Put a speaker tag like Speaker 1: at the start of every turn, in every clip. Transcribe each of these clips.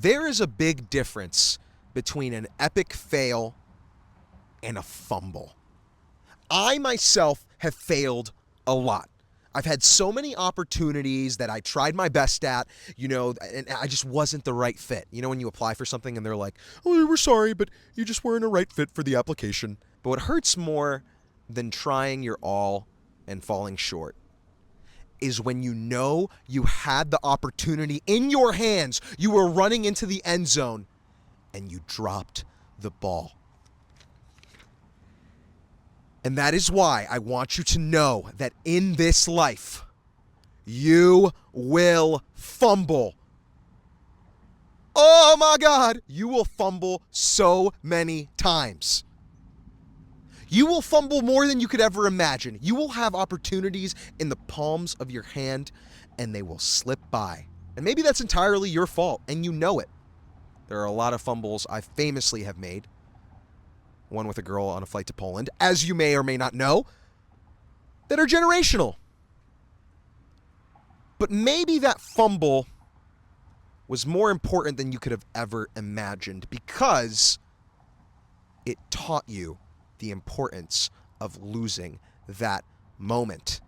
Speaker 1: There is a big difference between an epic fail and a fumble. I myself have failed a lot. I've had so many opportunities that I tried my best at, and I just wasn't the right fit. You know, when you apply for something and they're like, oh, we're sorry, but you just weren't a right fit for the application. But what hurts more than trying your all and falling short is when you know you had the opportunity in your hands, you were running into the end zone, and you dropped the ball. And that is why I want you to know that in this life, you will fumble. Oh my God, you will fumble so many times. You will fumble more than you could ever imagine. You will have opportunities in the palms of your hand, and they will slip by. And maybe that's entirely your fault, and you know it. There are a lot of fumbles I famously have made. One with a girl on a flight to Poland, as you may or may not know, that are generational. But maybe that fumble was more important than you could have ever imagined because it taught you the importance of losing that moment.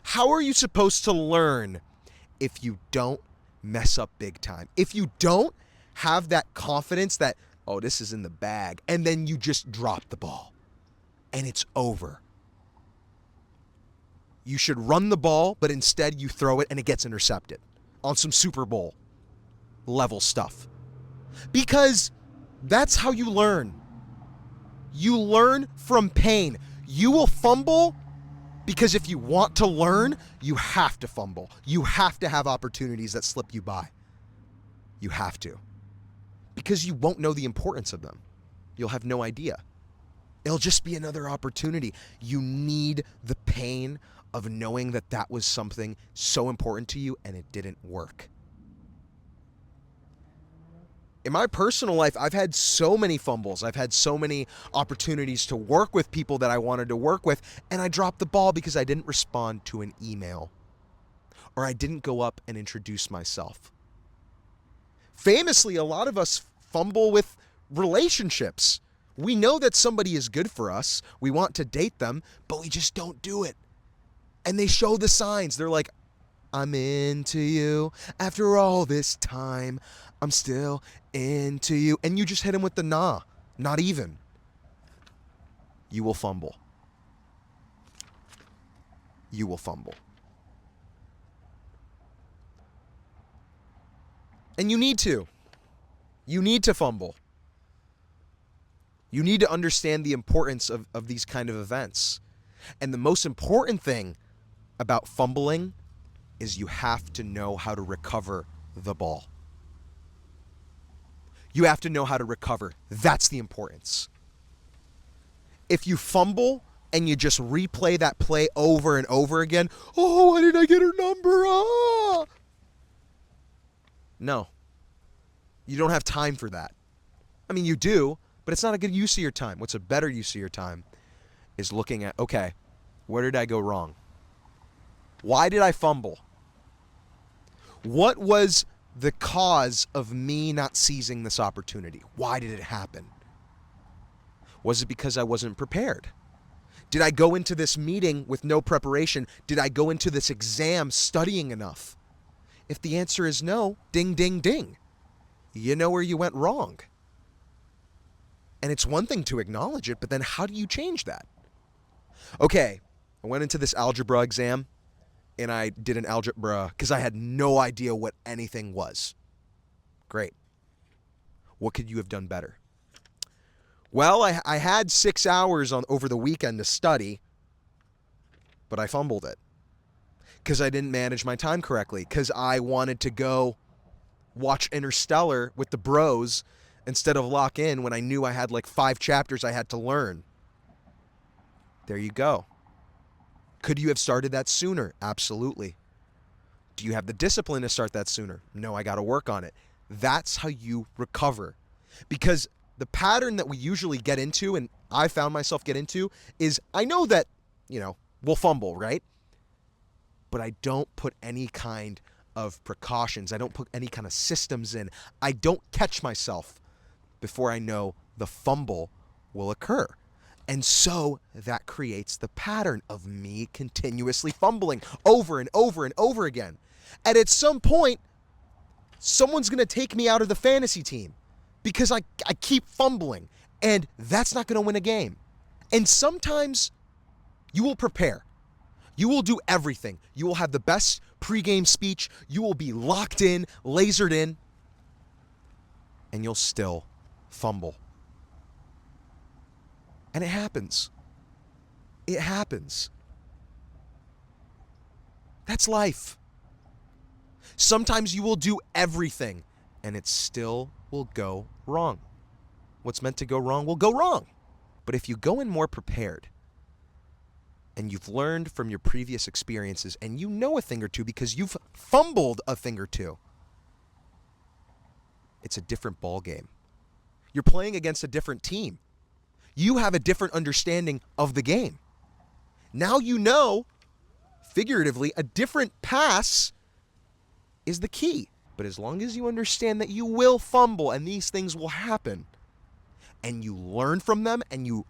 Speaker 1: How are you supposed to learn if you don't mess up big time? If you don't have that confidence that, oh, this is in the bag, and then you just drop the ball and it's over. You should run the ball, but instead you throw it and it gets intercepted on some Super Bowl level stuff. Because that's how you learn. You learn from pain. You will fumble because if you want to learn, you have to fumble. You have to have opportunities that slip you by. You have to. Because you won't know the importance of them. You'll have no idea. It'll just be another opportunity. You need the pain of knowing that that was something so important to you and it didn't work. In my personal life, I've had so many fumbles. I've had so many opportunities to work with people that I wanted to work with, and I dropped the ball because I didn't respond to an email or I didn't go up and introduce myself. Famously, a lot of us fumble with relationships. We know that somebody is good for us. We want to date them, but we just don't do it. And they show the signs. They're like, I'm into you. After all this time, I'm still into you. And you just hit them with the nah. Not even. You will fumble. You will fumble. And you need to. You need to fumble. You need to understand the importance of these kind of events. And the most important thing about fumbling is you have to know how to recover the ball. You have to know how to recover. That's the importance. If you fumble and you just replay that play over and over again, oh, why did I get her number? Ah! No. You don't have time for that. I mean, you do, but it's not a good use of your time. What's a better use of your time is looking at, okay, where did I go wrong? Why did I fumble? What was the cause of me not seizing this opportunity? Why did it happen? Was it because I wasn't prepared? Did I go into this meeting with no preparation? Did I go into this exam studying enough? If the answer is no, ding, ding, ding. You know where you went wrong. And it's one thing to acknowledge it, but then how do you change that? Okay, I went into this algebra exam, and I did an algebra because I had no idea what anything was. Great. What could you have done better? Well, I had 6 hours over the weekend to study, but I fumbled it because I didn't manage my time correctly, because I wanted to go watch Interstellar with the bros instead of lock in when I knew I had like 5 chapters I had to learn. There you go. Could you have started that sooner? Absolutely. Do you have the discipline to start that sooner? No, I got to work on it. That's how you recover. Because the pattern that we usually get into, and I found myself get into, is I know that, we'll fumble, right? But I don't put any kind of precautions. I don't put any kind of systems in. I don't catch myself before I know the fumble will occur. And so that creates the pattern of me continuously fumbling over and over and over again. And at some point, someone's going to take me out of the fantasy team because I keep fumbling, and that's not going to win a game. And sometimes you will prepare. You will do everything. You will have the best pregame speech. You will be locked in, lasered in, and you'll still fumble. And it happens. It happens. That's life. Sometimes you will do everything, and it still will go wrong. What's meant to go wrong will go wrong. But if you go in more prepared, and you've learned from your previous experiences, and you know a thing or two because you've fumbled a thing or two, it's a different ball game. You're playing against a different team. You have a different understanding of the game. Now you know, figuratively, a different pass is the key. But as long as you understand that you will fumble and these things will happen, and you learn from them and you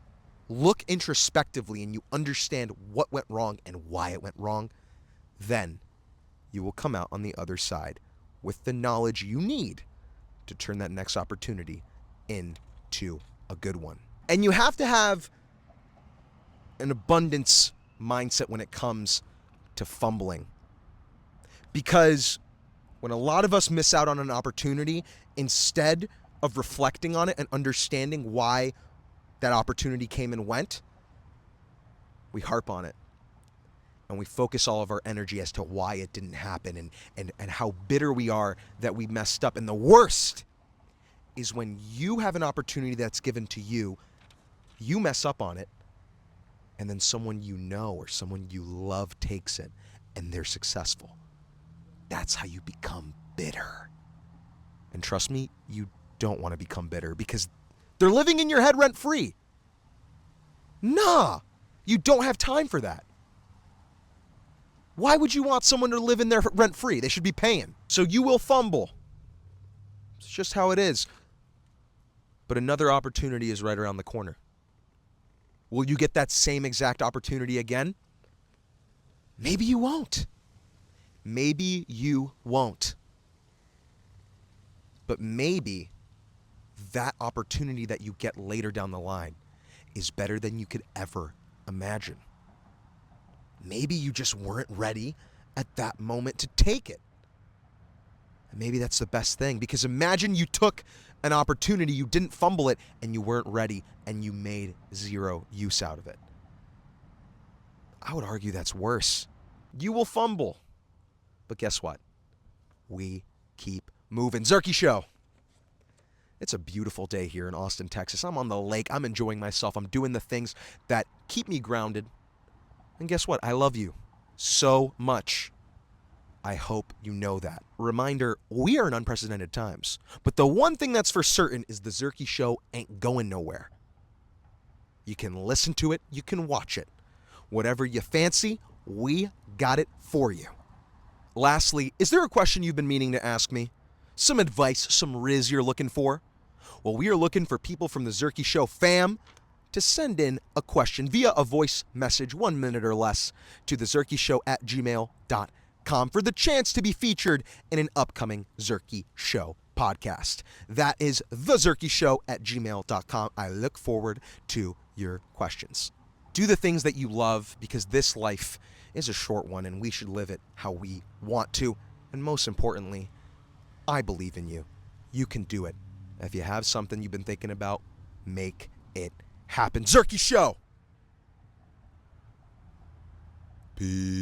Speaker 1: look introspectively and you understand what went wrong and why it went wrong, then you will come out on the other side with the knowledge you need to turn that next opportunity into a good one. And you have to have an abundance mindset when it comes to fumbling. Because when a lot of us miss out on an opportunity, instead of reflecting on it and understanding why that opportunity came and went, we harp on it. And we focus all of our energy as to why it didn't happen and how bitter we are that we messed up. And the worst is when you have an opportunity that's given to you, you mess up on it, and then someone you know or someone you love takes it and they're successful. That's how you become bitter. And trust me, you don't want to become bitter because they're living in your head rent-free. Nah, you don't have time for that. Why would you want someone to live in there rent-free? They should be paying. So you will fumble. It's just how it is. But another opportunity is right around the corner. Will you get that same exact opportunity again? Maybe you won't. Maybe you won't. But maybe that opportunity that you get later down the line is better than you could ever imagine. Maybe you just weren't ready at that moment to take it. And maybe that's the best thing, because imagine you took an opportunity, you didn't fumble it, and you weren't ready, and you made zero use out of it. I would argue that's worse. You will fumble. But guess what? We keep moving. Zerky Show. It's a beautiful day here in Austin, Texas. I'm on the lake. I'm enjoying myself. I'm doing the things that keep me grounded. And guess what? I love you so much. I hope you know that. Reminder, we are in unprecedented times. But the one thing that's for certain is the Zerky Show ain't going nowhere. You can listen to it. You can watch it. Whatever you fancy, we got it for you. Lastly, is there a question you've been meaning to ask me? Some advice, some riz you're looking for? Well, we are looking for people from the Zerky Show fam to send in a question via a voice message, 1 minute or less, to thezerkyshow@gmail.com for the chance to be featured in an upcoming Zerky Show podcast. That is thezerkyshow@gmail.com. I look forward to your questions. Do the things that you love, because this life is a short one and we should live it how we want to. And most importantly, I believe in you. You can do it. If you have something you've been thinking about, make it happen. Zerky Show. Peace.